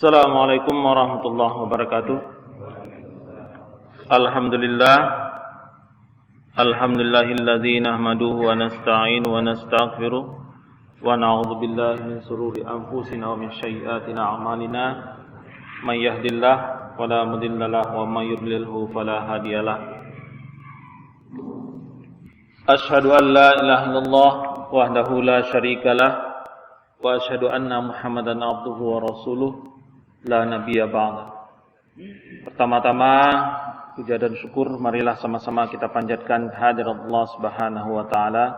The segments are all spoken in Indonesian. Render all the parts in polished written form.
Assalamualaikum warahmatullahi wabarakatuh. Alhamdulillahilladzi nahmaduhu wa nasta'inu wa nastaghfiruh wa na'udzu billahi min shururi anfusina wa min sayyiati a'malina. May yahdihillahu fala mudilla lahu wa may yudlilhu fala hadiyalah. Asyhadu an la ilaha illallah wahdahu la syarikalah wa asyhadu anna Muhammadan abduhu wa rasuluh la nabiyya ba'da. Pertama-tama puja dan syukur marilah sama-sama kita panjatkan kehadirat Allah Subhanahu wa taala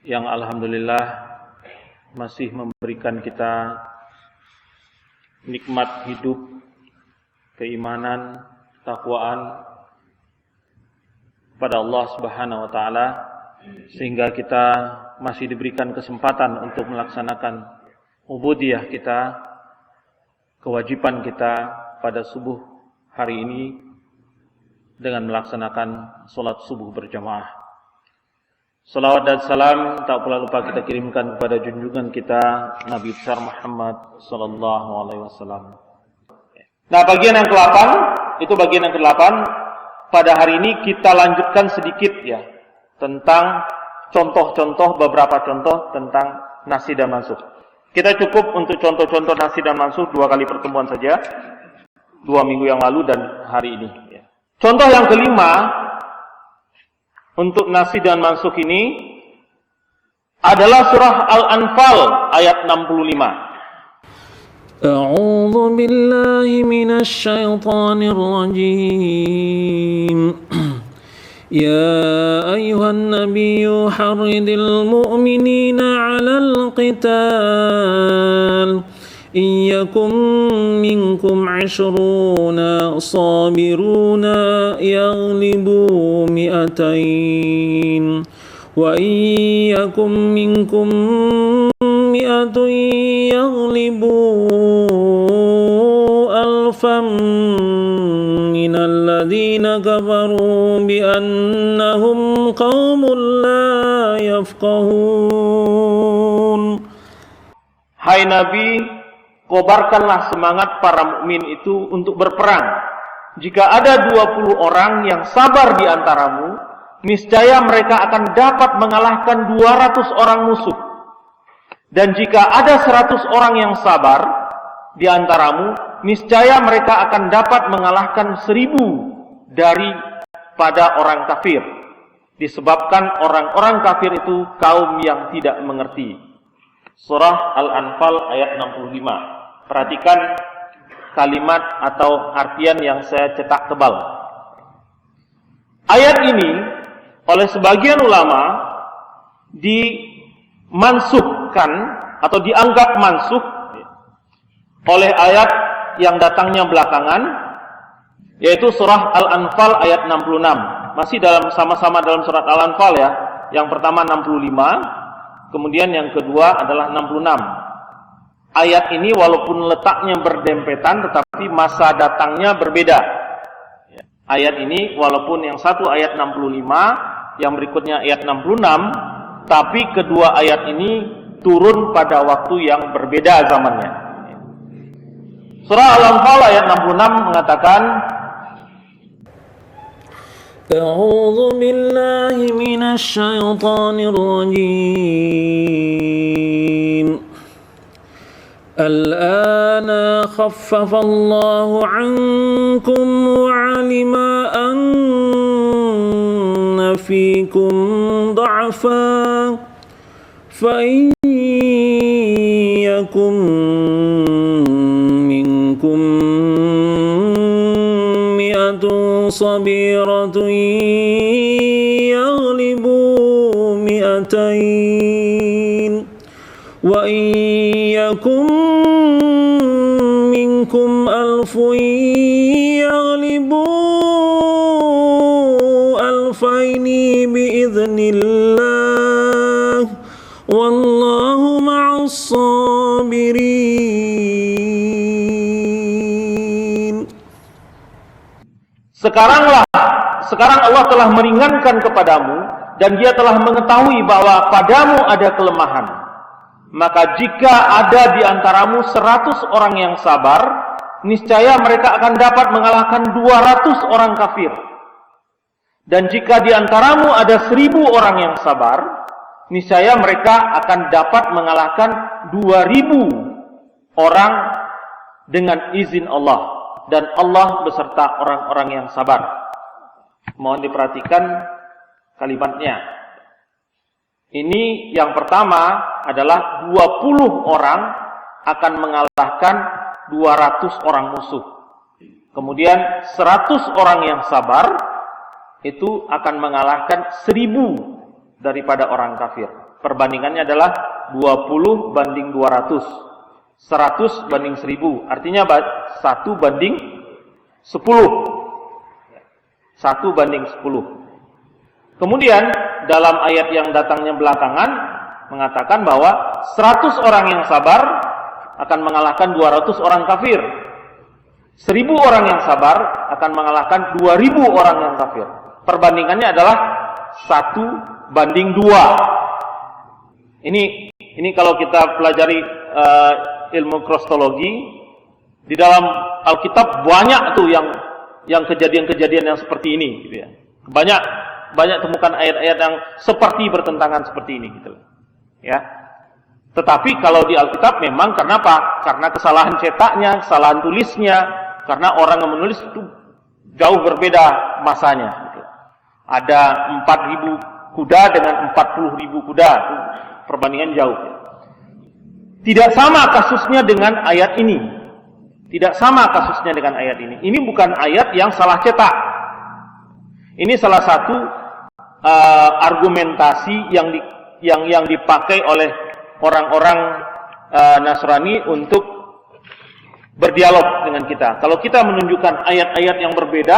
yang alhamdulillah masih memberikan kita nikmat hidup, keimanan, takwaan pada Allah Subhanahu wa taala sehingga kita masih diberikan kesempatan untuk melaksanakan ubudiyah kita, kewajiban kita pada subuh hari ini dengan melaksanakan salat subuh berjamaah. Salawat dan salam tak pula lupa kita kirimkan kepada junjungan kita Nabi besar Muhammad sallallahu alaihi wasallam. Nah, bagian yang ke-8 itu bagian yang ke-8. Pada hari ini kita lanjutkan sedikit ya tentang beberapa contoh tentang nasih dan mansuh. Kita cukup untuk contoh-contoh nasih dan mansuh 2 kali pertemuan saja, 2 minggu yang lalu dan hari ini. Contoh yang kelima untuk nasih dan mansuh ini adalah surah Al-Anfal ayat 65. أعوذ بالله من الشيطان الرجيم يا أيها النبي حرض المؤمنين على القتال إن يكن منكم 20 صابرون يغلبوا 200 وإن يكن منكم 100 يغلبوا 1000 من الذين كفروا بأنهم قوم لا يفقهون. Hai Nabi, kobarkanlah semangat para mukmin itu untuk berperang. Jika ada 20 orang yang sabar di antaramu, niscaya mereka akan dapat mengalahkan 200 orang musuh. Dan jika ada 100 orang yang sabar di antaramu, niscaya mereka akan dapat mengalahkan 1000 daripada orang kafir. Disebabkan orang-orang kafir itu kaum yang tidak mengerti. Surah Al-Anfal ayat 65. Perhatikan kalimat atau artian yang saya cetak tebal. Ayat ini oleh sebagian ulama dimansuhkan atau dianggap mansuh oleh ayat yang datangnya belakangan, yaitu surah Al-Anfal ayat 66. Masih sama-sama dalam surat Al-Anfal ya. Yang pertama 65, kemudian yang kedua adalah 66. Ayat ini walaupun letaknya berdempetan tetapi masa datangnya berbeda. Ayat ini walaupun yang satu ayat 65, yang berikutnya ayat 66, tapi kedua ayat ini turun pada waktu yang berbeda zamannya. Surah Al-Anfal ayat 66 mengatakan, أعوذ بالله من الشيطان الرجيم الآن خفف الله عنكم وعلم أن فيكم ضعفا فإن يكن منكم 100 صبيرة يغلبوا 200 وإن يكن منكم 1000 يغلبوا 2000 بإذن الله والله مع الصابرين. Sekarang Allah telah meringankan kepadamu dan Dia telah mengetahui bahwa padamu ada kelemahan. Maka jika ada di antaramu 100 orang yang sabar, niscaya mereka akan dapat mengalahkan 200 orang kafir. Dan jika di antaramu ada 1000 orang yang sabar, niscaya mereka akan dapat mengalahkan 2000 orang dengan izin Allah. Dan Allah beserta orang-orang yang sabar. Mohon diperhatikan kalimatnya. Ini yang pertama adalah 20 orang akan mengalahkan 200 orang musuh. Kemudian 100 orang yang sabar itu akan mengalahkan 1000 daripada orang kafir. Perbandingannya adalah 20 banding 200. 100 banding 1000. Artinya 1 banding 10. 1 banding 10. Kemudian dalam ayat yang datangnya belakangan mengatakan bahwa 100 orang yang sabar akan mengalahkan 200 orang kafir. 1000 orang yang sabar akan mengalahkan 2000 orang yang kafir. Perbandingannya adalah 1 banding 2. Ini kalau kita pelajari ilmu kristologi, di dalam Alkitab banyak tuh yang kejadian-kejadian yang seperti ini gitu ya. Banyak temukan ayat-ayat yang seperti bertentangan seperti ini gitu. Ya. Tetapi kalau di Alkitab memang kenapa? Karena kesalahan cetaknya, kesalahan tulisnya, karena orang yang menulis itu jauh berbeda masanya gitu. Ada 4.000 kuda dengan 40.000 kuda, itu perbandingan jauh. Tidak sama kasusnya dengan ayat ini. Tidak sama kasusnya dengan ayat ini. Ini bukan ayat yang salah cetak. Ini salah satu argumentasi yang dipakai oleh orang-orang Nasrani untuk berdialog dengan kita. Kalau kita menunjukkan ayat-ayat yang berbeda,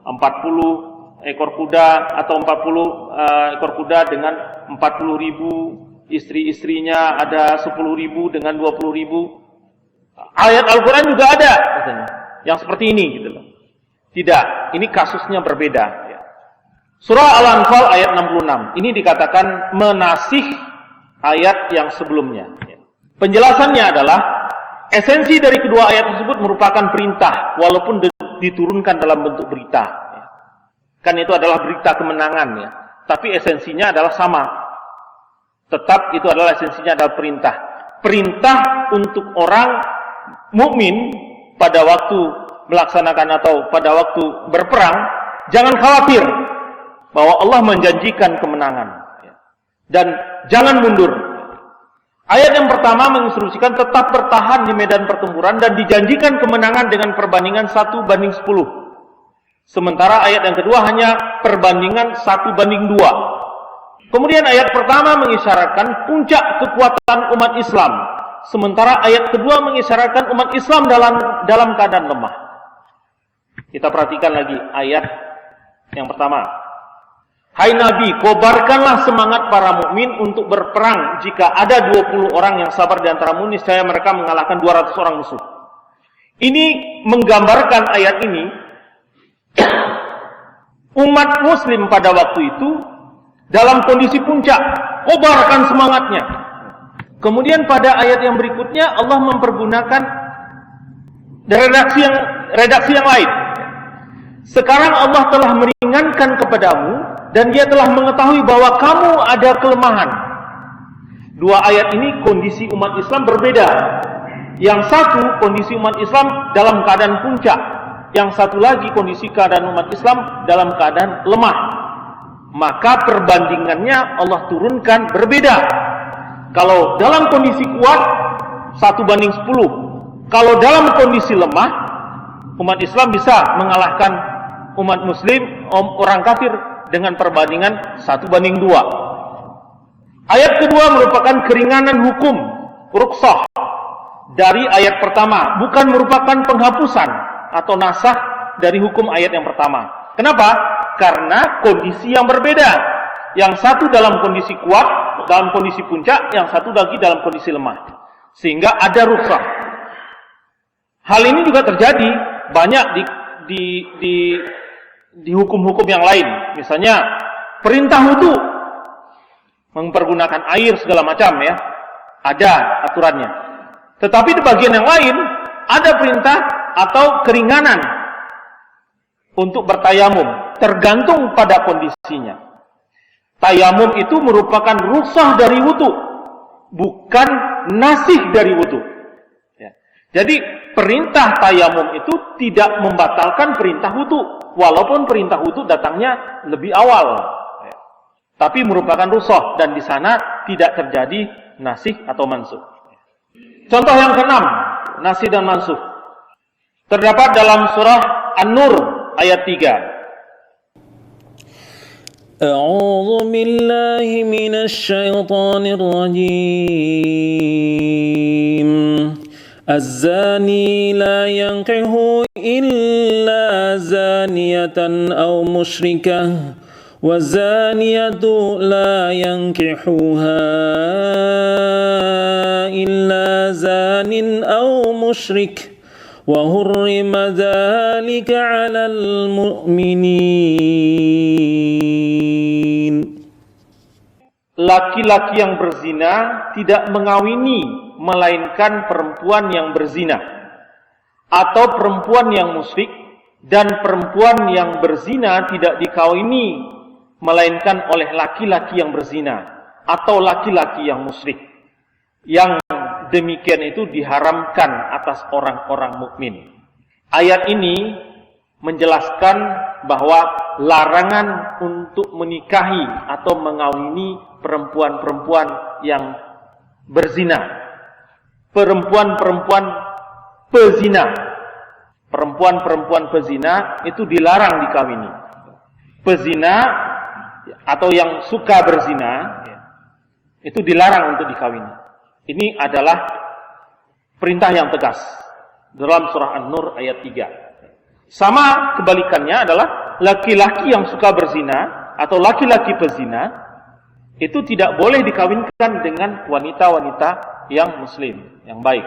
40 ekor kuda atau 40 ekor kuda dengan 40.000, istri-istrinya ada 10.000 dengan 20.000. Ayat Al-Quran juga ada katanya, yang seperti ini gitu loh. Tidak, ini kasusnya berbeda ya. Surah Al-Anfal ayat 66. Ini dikatakan menasih ayat yang sebelumnya ya. Penjelasannya adalah esensi dari kedua ayat tersebut merupakan perintah walaupun diturunkan dalam bentuk berita ya. Kan itu adalah berita kemenangan ya. Tapi esensinya adalah sama. Tetap itu adalah esensinya adalah perintah. Perintah untuk orang mukmin pada waktu melaksanakan atau pada waktu berperang, jangan khawatir bahwa Allah menjanjikan kemenangan dan jangan mundur. Ayat yang pertama menginstruksikan tetap bertahan di medan pertempuran dan dijanjikan kemenangan dengan perbandingan 1 banding 10. Sementara ayat yang kedua hanya perbandingan 1 banding 2. Kemudian ayat pertama mengisyaratkan puncak kekuatan umat Islam. Sementara ayat kedua mengisyaratkan umat Islam dalam keadaan lemah. Kita perhatikan lagi ayat yang pertama. Hai Nabi, kobarkanlah semangat para mukmin untuk berperang. Jika ada 20 orang yang sabar di antaramu, niscaya mereka mengalahkan 200 orang musuh. Ini menggambarkan ayat ini umat muslim pada waktu itu dalam kondisi puncak, kobarkan semangatnya. Kemudian pada ayat yang berikutnya Allah mempergunakan redaksi yang lain. Sekarang Allah telah meringankan kepadamu dan Dia telah mengetahui bahwa kamu ada kelemahan. Dua ayat ini kondisi umat Islam berbeda. Yang satu kondisi umat Islam dalam keadaan puncak, yang satu lagi kondisi keadaan umat Islam dalam keadaan lemah. Maka perbandingannya Allah turunkan berbeda. Kalau dalam kondisi kuat 1 banding 10. Kalau dalam kondisi lemah, umat Islam bisa mengalahkan umat muslim, orang kafir dengan perbandingan 1 banding 2. Ayat kedua merupakan keringanan hukum, rukhsah dari ayat pertama, bukan merupakan penghapusan atau nasakh dari hukum ayat yang pertama. Kenapa? Karena kondisi yang berbeda. Yang satu dalam kondisi kuat, dalam kondisi puncak, yang satu lagi dalam kondisi lemah. Sehingga ada rukhsah. Hal ini juga terjadi banyak di hukum-hukum yang lain. Misalnya perintah wudu, mempergunakan air segala macam ya. ada aturannya. Tetapi di bagian yang lain ada perintah atau keringanan untuk bertayamum, tergantung pada kondisinya. Tayamum itu merupakan rukhsah dari wudu, bukan nasih dari wudu. Ya. Jadi perintah tayamum itu tidak membatalkan perintah wudu, walaupun perintah wudu datangnya lebih awal. Ya. Tapi merupakan rukhsah dan di sana tidak terjadi nasih atau mansukh. Contoh yang keenam, nasih dan mansukh. Terdapat dalam surah An-Nur ayat 3. أعوذ بالله من الشيطان الرجيم الزاني لا ينكح إلا زانية أو مشركة والزانية لا ينكحها إلا زان أو مشرك وحرم ذلك على المؤمنين. Laki-laki yang berzina tidak mengawini melainkan perempuan yang berzina, atau perempuan yang musyrik, dan perempuan yang berzina tidak dikawini melainkan oleh laki-laki yang berzina atau laki-laki yang musyrik. Yang demikian itu diharamkan atas orang-orang mukmin. Ayat ini menjelaskan bahwa larangan untuk menikahi atau mengawini perempuan-perempuan yang berzina, perempuan-perempuan pezina. Perempuan-perempuan pezina itu dilarang dikawini. Pezina atau yang suka berzina itu dilarang untuk dikawini. Ini adalah perintah yang tegas dalam surah An-Nur ayat 3. Sama kebalikannya adalah laki-laki yang suka berzina atau laki-laki pezina itu tidak boleh dikawinkan dengan wanita-wanita yang muslim, yang baik.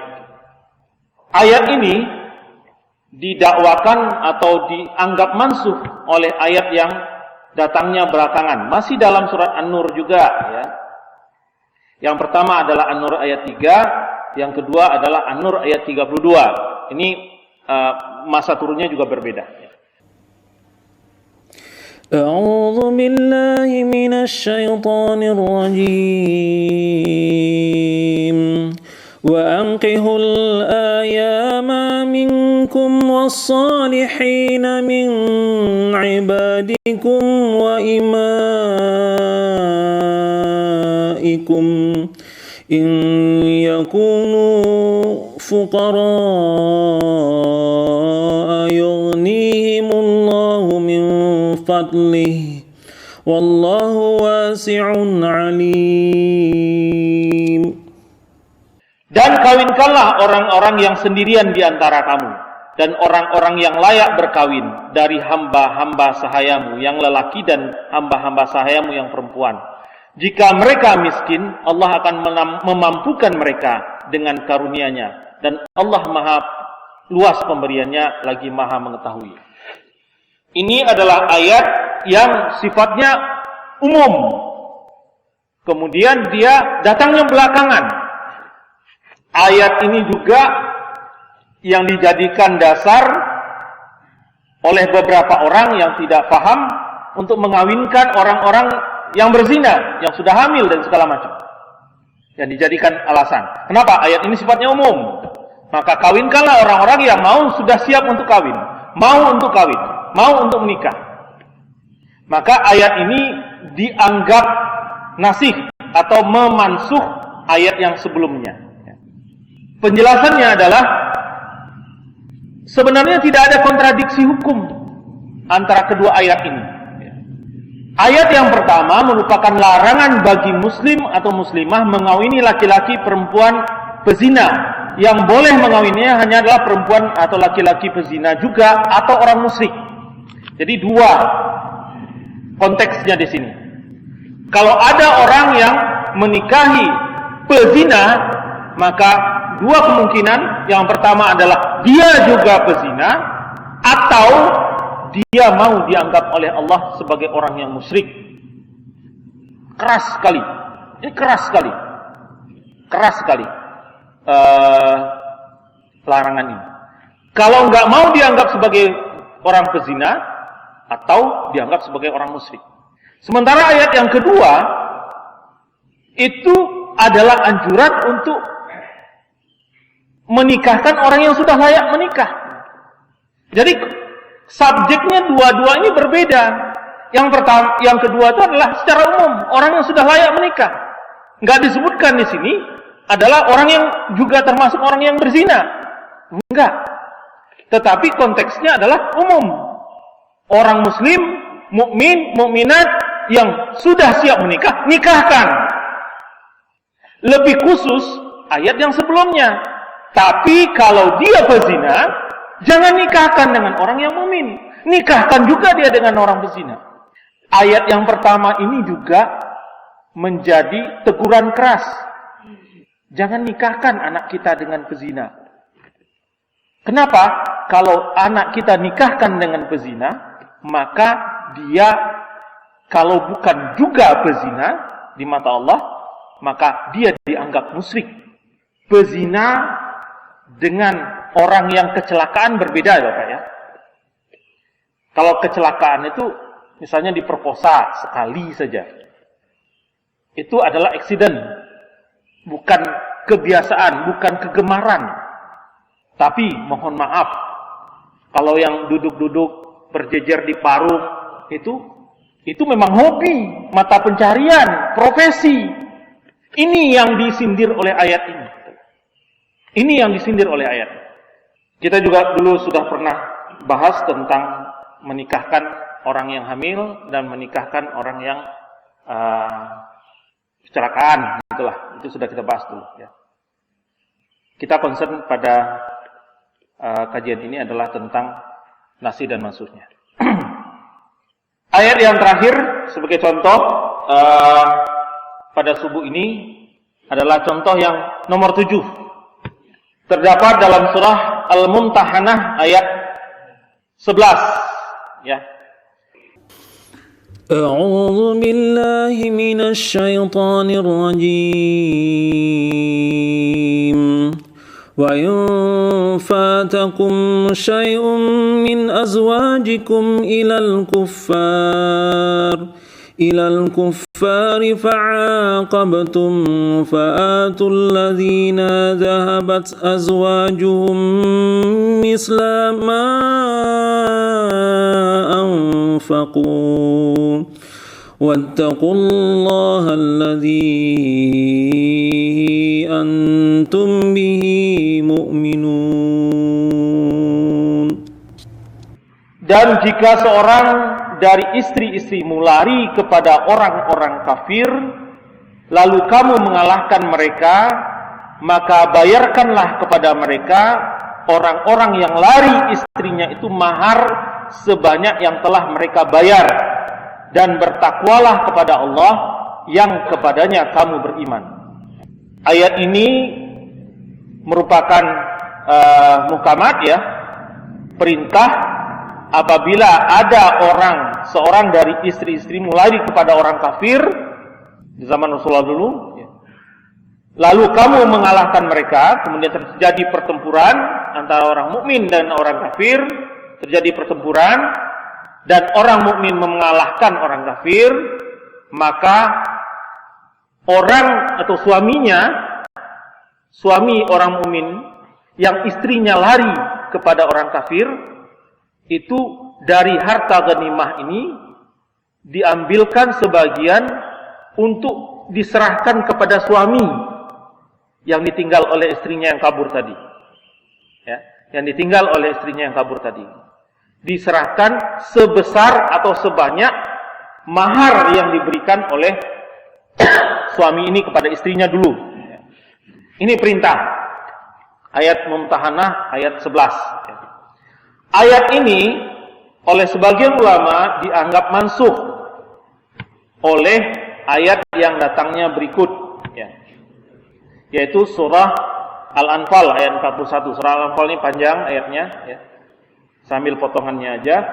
Ayat ini didakwakan atau dianggap mansuh oleh ayat yang datangnya belakangan. Masih dalam surat An-Nur juga, ya. Yang pertama adalah An-Nur ayat 3, yang kedua adalah An-Nur ayat 32. Ini masa turunnya juga berbeda. A'udzu billahi minasy syaithanir rajim. Wa anqihul ayama minkum was-salihin min ibadikum wa imaikum in yakunu fuqara yughnihimullahu min fadlihi wallahu wasi'un alim. Dan kawinkanlah orang-orang yang sendirian di antara kamu dan orang-orang yang layak berkawin dari hamba-hamba sahayamu yang lelaki dan hamba-hamba sahayamu yang perempuan. Jika mereka miskin, Allah akan memampukan mereka dengan karunia-Nya, dan Allah Maha luas pemberiannya lagi Maha mengetahui. Ini adalah ayat yang sifatnya umum. Kemudian dia datangnya belakangan. Ayat ini juga yang dijadikan dasar oleh beberapa orang yang tidak paham untuk mengawinkan orang-orang yang berzina, yang sudah hamil dan segala macam. Yang dijadikan alasan. Kenapa? Ayat ini sifatnya umum. Maka kawinkanlah orang-orang yang sudah siap untuk kawin, mau untuk kawin, mau untuk menikah. Maka ayat ini dianggap nasih atau memansuh ayat yang sebelumnya. Penjelasannya adalah sebenarnya tidak ada kontradiksi hukum antara kedua ayat ini. Ayat yang pertama merupakan larangan bagi muslim atau muslimah mengawini laki-laki perempuan pezina. Yang boleh mengawininya hanya adalah perempuan atau laki-laki pezina juga atau orang musyrik. Jadi dua konteksnya di sini. Kalau ada orang yang menikahi pezina, maka dua kemungkinan. Yang pertama adalah dia juga pezina, atau dia mau dianggap oleh Allah sebagai orang yang musyrik. Keras sekali. Ini keras sekali. keras sekali larangan ini. Kalau nggak mau dianggap sebagai orang pezina atau dianggap sebagai orang musyrik. Sementara ayat yang kedua itu adalah anjuran untuk menikahkan orang yang sudah layak menikah. Jadi subjeknya dua-dua ini berbeda. Yang pertama, yang kedua itu adalah secara umum orang yang sudah layak menikah. Nggak disebutkan di sini adalah orang yang juga termasuk orang yang berzina. Enggak. Tetapi konteksnya adalah umum. Orang muslim, mukmin, mukminat yang sudah siap menikah, nikahkan. Lebih khusus ayat yang sebelumnya. Tapi kalau dia berzina, jangan nikahkan dengan orang yang mukmin. Nikahkan juga dia dengan orang berzina. Ayat yang pertama ini juga menjadi teguran keras. Jangan nikahkan anak kita dengan pezina. Kenapa? Kalau anak kita nikahkan dengan pezina, maka dia kalau bukan juga pezina di mata Allah, maka dia dianggap musyrik. Pezina dengan orang yang kecelakaan berbeda ya Pak ya. Kalau kecelakaan itu misalnya diperkosa sekali saja, itu adalah accident, bukan kebiasaan, bukan kegemaran. Tapi mohon maaf, kalau yang duduk-duduk berjejer di parung itu memang hobi, mata pencarian, profesi. Ini yang disindir oleh ayat ini. Ini yang disindir oleh ayat. Kita juga dulu sudah pernah bahas tentang menikahkan orang yang hamil dan menikahkan orang yang kecelakaan, itulah. Itu sudah kita bahas dulu ya. Kita concern pada kajian ini adalah tentang nasi dan mansuhnya. Ayat yang terakhir sebagai contoh pada subuh ini adalah contoh yang nomor 7. Terdapat dalam surah Al-Mumtahanah ayat 11 ya. A'udzu billahi minasy syaithanir rajim. Wa in fatakum syai'un min azwajikum ilal kuffari fa'aqabtum fa'atul ladzina dhahabat azwajuhum misla ma anfaqu wattaqullaha alladzi antum bihi mu'minun. Dan jika seorang dari istri-istrimu lari kepada orang-orang kafir, lalu kamu mengalahkan mereka, maka bayarkanlah kepada mereka orang-orang yang lari istrinya itu mahar sebanyak yang telah mereka bayar, dan bertakwalah kepada Allah yang kepadanya kamu beriman. Ayat ini merupakan muhkamat ya, perintah. Apabila ada seorang dari istri-istrimu lari kepada orang kafir di zaman Rasulullah dulu, lalu kamu mengalahkan mereka, kemudian terjadi pertempuran antara orang mukmin dan orang kafir, terjadi pertempuran dan orang mukmin mengalahkan orang kafir, maka orang atau suami orang mukmin yang istrinya lari kepada orang kafir, itu dari harta ghanimah ini diambilkan sebagian untuk diserahkan kepada suami yang ditinggal oleh istrinya yang kabur tadi. Ya, yang ditinggal oleh istrinya yang kabur tadi. Diserahkan sebesar atau sebanyak mahar yang diberikan oleh suami ini kepada istrinya dulu. Ini perintah. Ayat Mumtahanah ayat 11. Ayat ini oleh sebagian ulama dianggap mansuh oleh ayat yang datangnya berikut ya. Yaitu surah Al-Anfal ayat 41. Surah Al-Anfal ini panjang ayatnya ya. Sambil potongannya aja.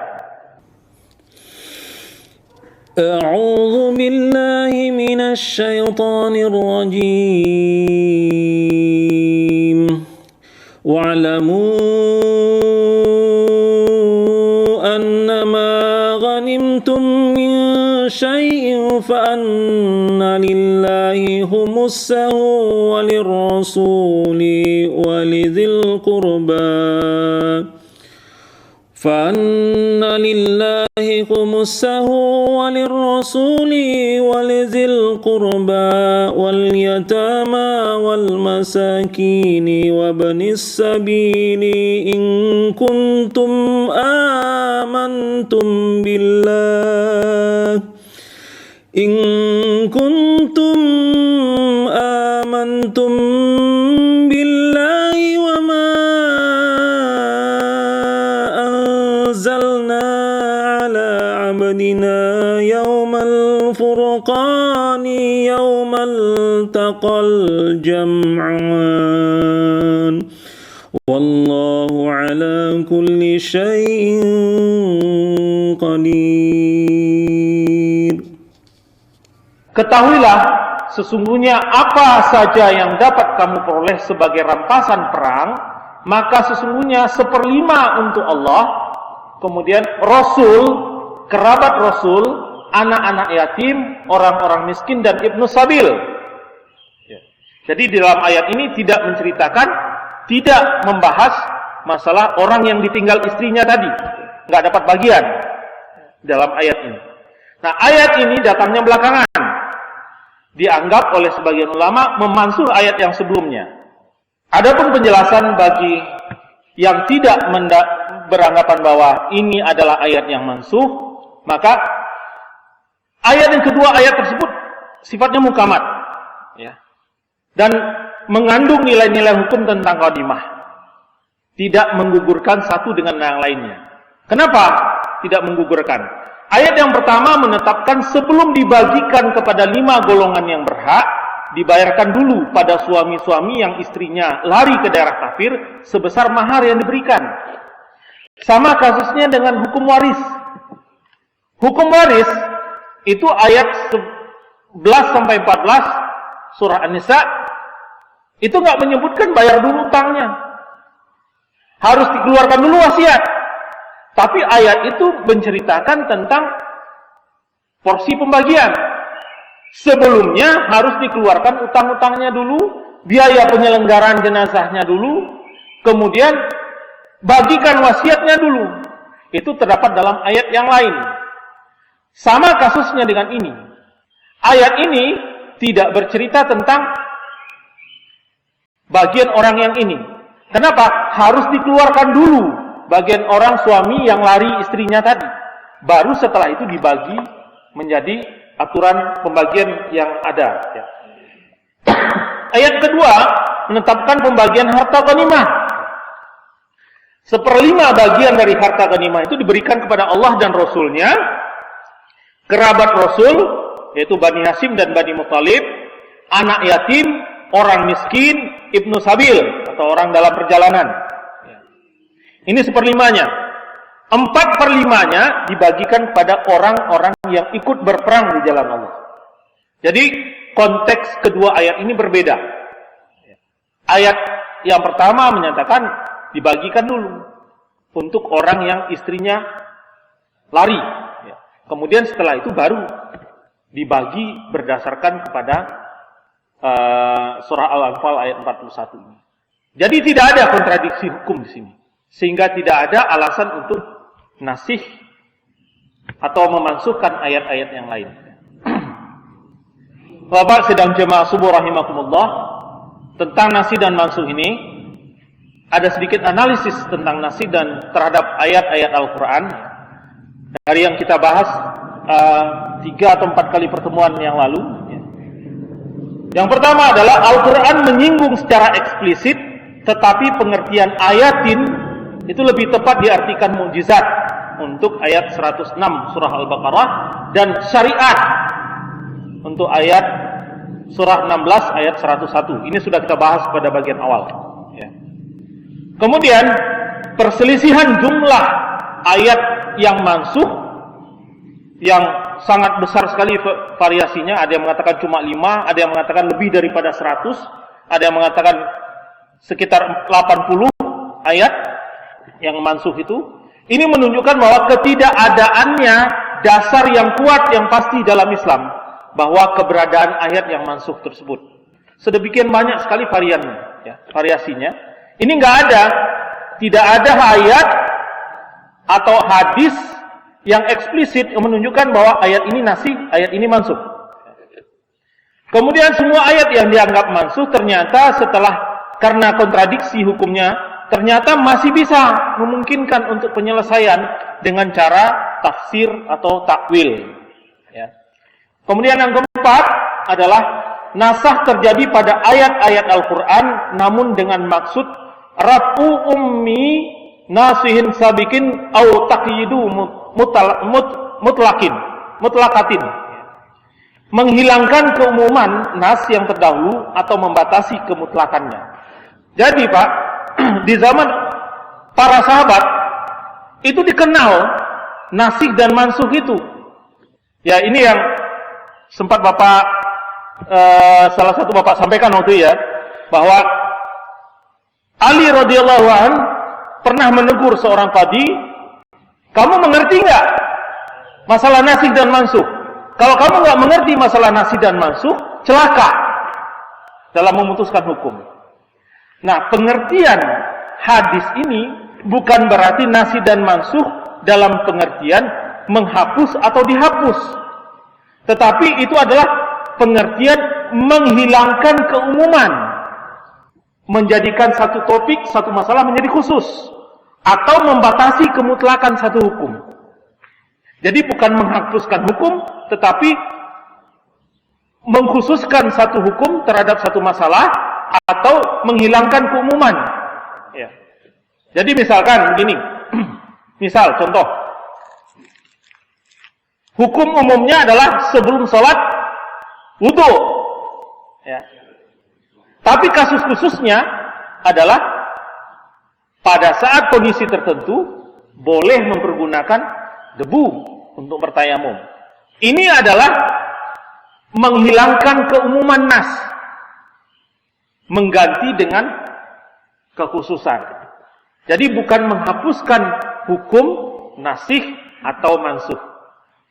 أعوذ بالله من الشيطان الرجيم واعلموا أنما غنمتم من شيء فأن لله خمسه وللرسول ولذي القربى فأن لله خمسه وللرسول ولذي القربى واليتامى والمساكين وابن السبيل إن كنتم آمنتم بالله وما أنزلنا على عبدنا يوم الفرقان يوم التقى الجمعان والله على كل شيء قدير. Ketahuilah, sesungguhnya apa saja yang dapat kamu peroleh sebagai rampasan perang, maka sesungguhnya 1/5 untuk Allah, kemudian Rasul, kerabat Rasul, anak-anak yatim, orang-orang miskin, dan Ibnu Sabil. Jadi di dalam ayat ini tidak menceritakan, tidak membahas masalah orang yang ditinggal istrinya tadi, nggak dapat bagian dalam ayat ini. Nah, ayat ini datangnya belakangan, dianggap oleh sebagian ulama memansur ayat yang sebelumnya. Adapun penjelasan bagi yang tidak beranggapan bahwa ini adalah ayat yang mansuh, maka ayat yang kedua ayat tersebut sifatnya mukamat, ya, dan mengandung nilai-nilai hukum tentang qadimah, tidak menggugurkan satu dengan yang lainnya. Kenapa tidak menggugurkan? Ayat yang pertama menetapkan sebelum dibagikan kepada 5 golongan yang berhak, dibayarkan dulu pada suami-suami yang istrinya lari ke daerah kafir sebesar mahar yang diberikan. Sama kasusnya dengan hukum waris. Hukum waris itu ayat 11-14 surah An-Nisa itu nggak menyebutkan bayar dulu utangnya, harus dikeluarkan dulu wasiat. Tapi ayat itu menceritakan tentang porsi pembagian. Sebelumnya harus dikeluarkan utang-utangnya dulu, biaya penyelenggaraan jenazahnya dulu, kemudian bagikan wasiatnya dulu. Itu terdapat dalam ayat yang lain. Sama kasusnya dengan ini. Ayat ini tidak bercerita tentang bagian orang yang ini. Kenapa? Harus dikeluarkan dulu bagian orang suami yang lari istrinya tadi. Baru setelah itu dibagi menjadi aturan pembagian yang ada. Ya. Ayat kedua menetapkan pembagian harta ghanimah. 1/5 bagian dari harta ghanimah itu diberikan kepada Allah dan Rasulnya, kerabat Rasul, yaitu Bani Hashim dan Bani Muthalib, anak yatim, orang miskin, Ibnu Sabil, atau orang dalam perjalanan. Ini 1/5-nya. 4/5-nya dibagikan kepada orang-orang yang ikut berperang di jalan Allah. Jadi konteks kedua ayat ini berbeda. Ayat yang pertama menyatakan dibagikan dulu untuk orang yang istrinya lari. Kemudian setelah itu baru dibagi berdasarkan kepada surah Al-Anfal ayat 41 ini. Jadi tidak ada kontradiksi hukum di sini. Sehingga tidak ada alasan untuk nasih atau memansuhkan ayat-ayat yang lain. Bapak sedang jemaah subuh rahimakumullah, tentang nasih dan mansuh ini ada sedikit analisis tentang nasih dan terhadap ayat-ayat Al-Quran dari yang kita bahas 3 atau 4 kali pertemuan yang lalu. Yang pertama adalah Al-Quran menyinggung secara eksplisit, tetapi pengertian ayatin itu lebih tepat diartikan mukjizat untuk ayat 106 surah Al-Baqarah, dan syariat untuk ayat surah 16 ayat 101. Ini sudah kita bahas pada bagian awal. Ya. Kemudian perselisihan jumlah ayat yang mansuh, yang sangat besar sekali variasinya. Ada yang mengatakan cuma 5, ada yang mengatakan lebih daripada 100, ada yang mengatakan sekitar 80 ayat yang mansuh itu. Ini menunjukkan bahwa ketidakadaannya dasar yang kuat yang pasti dalam Islam, bahwa keberadaan ayat yang mansuh tersebut. Sedemikian banyak sekali variannya, ya, variasinya. Ini tidak ada ayat atau hadis yang eksplisit yang menunjukkan bahwa ayat ini nasih, ayat ini mansuh. Kemudian semua ayat yang dianggap mansuh ternyata karena kontradiksi hukumnya, ternyata masih bisa memungkinkan untuk penyelesaian dengan cara tafsir atau takwil. Ya. Kemudian yang keempat adalah nasakh terjadi pada ayat-ayat Al-Quran, namun dengan maksud raf'u ummi nasihin sabikin au taqyidu mutlakatin. Menghilangkan keumuman nas yang terdahulu atau membatasi kemutlakannya. Jadi Pak, di zaman para sahabat itu dikenal nasikh dan mansuh itu. Ya, ini yang sempat salah satu Bapak sampaikan waktu ya, bahwa Ali radhiyallahu an pernah menegur seorang qadhi, "Kamu mengerti enggak masalah nasikh dan mansuh? Kalau kamu enggak mengerti masalah nasikh dan mansuh, celaka dalam memutuskan hukum." Nah, pengertian hadis ini bukan berarti nasikh dan mansuh dalam pengertian menghapus atau dihapus. Tetapi itu adalah pengertian menghilangkan keumuman, menjadikan satu topik, satu masalah menjadi khusus, atau membatasi kemutlakan satu hukum. Jadi bukan menghapuskan hukum, tetapi mengkhususkan satu hukum terhadap satu masalah, atau menghilangkan keumuman. Ya. Jadi misalkan gini, misal contoh, hukum umumnya adalah sebelum sholat wudu. Ya. Tapi kasus khususnya adalah pada saat kondisi tertentu boleh mempergunakan debu untuk bertayamum. Ini adalah menghilangkan keumuman nas, mengganti dengan kekhususan. Jadi bukan menghapuskan hukum nasikh atau mansuh.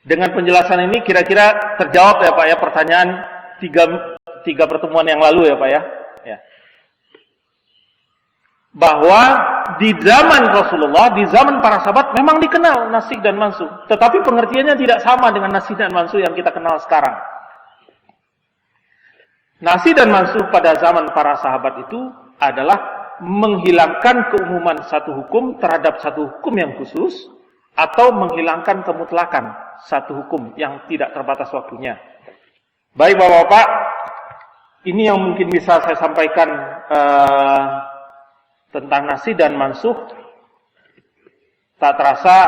Dengan penjelasan ini kira-kira terjawab ya Pak ya pertanyaan tiga pertemuan yang lalu ya Pak ya. Ya. Bahwa di zaman Rasulullah, di zaman para sahabat memang dikenal nasikh dan mansuh, tetapi pengertiannya tidak sama dengan nasikh dan mansuh yang kita kenal sekarang. Nasikh dan mansuh pada zaman para sahabat itu adalah menghilangkan keumuman satu hukum terhadap satu hukum yang khusus, atau menghilangkan kemutlakan satu hukum yang tidak terbatas waktunya. Baik Bapak-Bapak, ini yang mungkin bisa saya sampaikan tentang nasikh dan mansuh. Tak terasa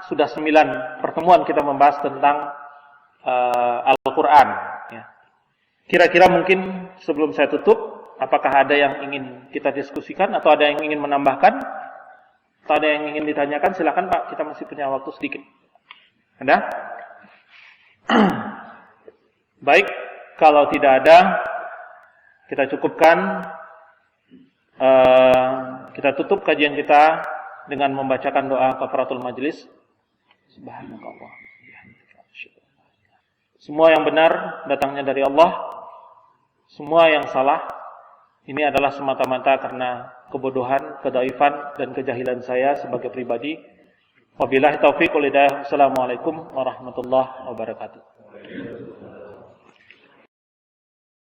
sudah 9 pertemuan kita membahas tentang Al-Quran. Ya. Kira-kira mungkin sebelum saya tutup, apakah ada yang ingin kita diskusikan atau ada yang ingin menambahkan? Atau ada yang ingin ditanyakan? Silakan Pak, kita masih punya waktu sedikit. Ada? Baik, kalau tidak ada, kita cukupkan. Kita tutup kajian kita dengan membacakan doa kafaratul majlis. Subhanakallah. Semua yang benar datangnya dari Allah. Semua yang salah ini adalah semata-mata karena kebodohan, kedhaifan dan kejahilan saya sebagai pribadi. Wabillahi taufiq wal hidayah. Assalamualaikum warahmatullahi wabarakatuh.